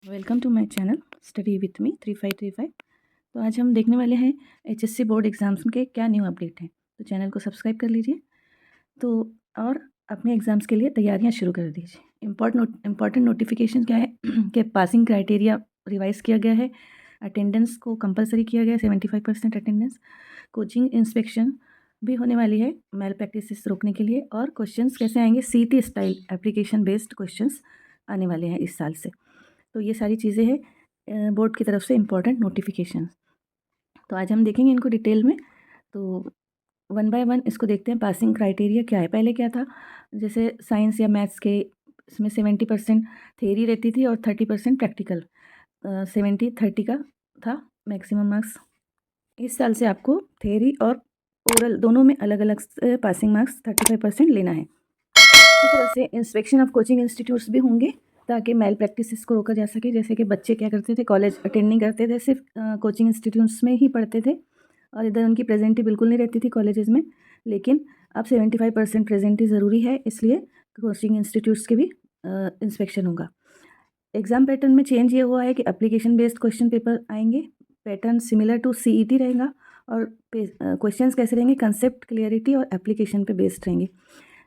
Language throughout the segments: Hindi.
Welcome to my channel study with me 3535। तो आज हम देखने वाले हैं एचएससी बोर्ड एग्ज़ाम्स के क्या न्यू अपडेट हैं। तो चैनल को सब्सक्राइब कर लीजिए तो और अपने एग्ज़ाम्स के लिए तैयारियां शुरू कर दीजिए। इम्पॉर्टेंट नोटिफिकेशन क्या है कि पासिंग क्राइटेरिया रिवाइज़ किया गया है, अटेंडेंस को कंपलसरी किया गया है 75% अटेंडेंस, कोचिंग इंस्पेक्शन भी होने वाली है मैल प्रैक्टिसेस रोकने के लिए, और क्वेश्चंस कैसे आएंगे सीटी स्टाइल एप्लीकेशन बेस्ड क्वेश्चंस आने वाले हैं इस साल से। तो ये सारी चीज़ें हैं बोर्ड की तरफ से इम्पॉर्टेंट नोटिफिकेशन। तो आज हम देखेंगे इनको डिटेल में। तो वन बाय वन इसको देखते हैं। पासिंग क्राइटेरिया क्या है, पहले क्या था, जैसे साइंस या मैथ्स के इसमें 70% थेरी रहती थी और 30% प्रैक्टिकल, 70-30 का था मैक्सिमम मार्क्स। इस साल से आपको थेरी और ओरल दोनों में अलग अलग पासिंग मार्क्स 35% लेना है। इसी तरह से इंस्पेक्शन ऑफ कोचिंग इंस्टीट्यूट्स भी होंगे ताकि मेल प्रैक्टिसेस को रोका जा सके। जैसे कि बच्चे क्या करते थे, कॉलेज अटेंड नहीं करते थे, सिर्फ कोचिंग इंस्टीट्यूट्स में ही पढ़ते थे और इधर उनकी प्रेजेंटी बिल्कुल नहीं रहती थी कॉलेजेस में। लेकिन अब 75% प्रेजेंटी ज़रूरी है, इसलिए कोचिंग इंस्टीट्यूट्स के भी इंस्पेक्शन होगा। एग्ज़ाम पैटर्न में चेंज ये हुआ है कि एप्लीकेशन बेस्ड क्वेश्चन पेपर आएंगे। पैटर्न सिमिलर टू सीईटी रहेगा और क्वेश्चंस कैसे रहेंगे, कंसेप्ट क्लियरिटी और एप्लीकेशन पे बेस्ड रहेंगे।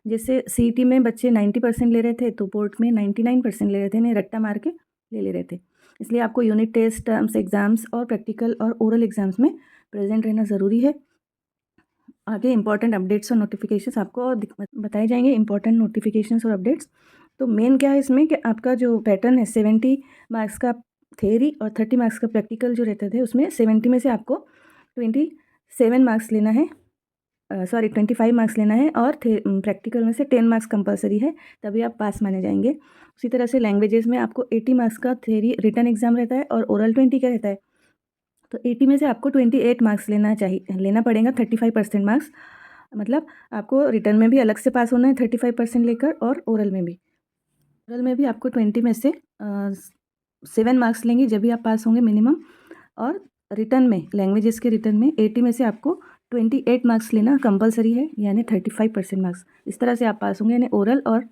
जैसे सीईटी में बच्चे 90% ले रहे थे तो बोर्ड में 99% ले रहे थे, नहीं रट्टा मार के ले रहे थे। इसलिए आपको यूनिट टेस्ट, टर्म्स एग्जाम्स और प्रैक्टिकल और ओरल एग्जाम्स में प्रेजेंट रहना ज़रूरी है। आगे इंपॉर्टेंट अपडेट्स और नोटिफिकेशंस आपको और बताए जाएंगे, इंपॉर्टेंट नोटिफिकेशंस और अपडेट्स। तो मेन क्या है इसमें कि आपका जो पैटर्न है 70 मार्क्स का थेरी और 30 मार्क्स का प्रैक्टिकल जो रहते थे, उसमें 70 में से आपको 27 मार्क्स लेना है, 25 मार्क्स लेना है, और प्रैक्टिकल में से 10 मार्क्स कंपलसरी है, तभी आप पास माने जाएंगे। उसी तरह से लैंग्वेजेस में आपको 80 मार्क्स का थेरी रिटन एग्जाम रहता है और ओरल 20 का रहता है। तो 80 में से आपको 28 मार्क्स लेना पड़ेगा, 35% मार्क्स। मतलब आपको रिटर्न में भी अलग से पास होना है 35% लेकर, और ओरल में भी आपको 20 में से 7 मार्क्स लेंगे जब भी आप पास होंगे मिनिमम। और रिटर्न में, लैंग्वेजेस के रिटर्न में 80 में से आपको 28 मार्क्स लेना कंपलसरी है, यानी 35% मार्क्स। इस तरह से आप पास होंगे, यानी ओरल और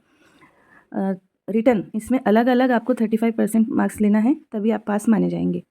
रिटर्न इसमें अलग अलग आपको 35% मार्क्स लेना है, तभी आप पास माने जाएंगे।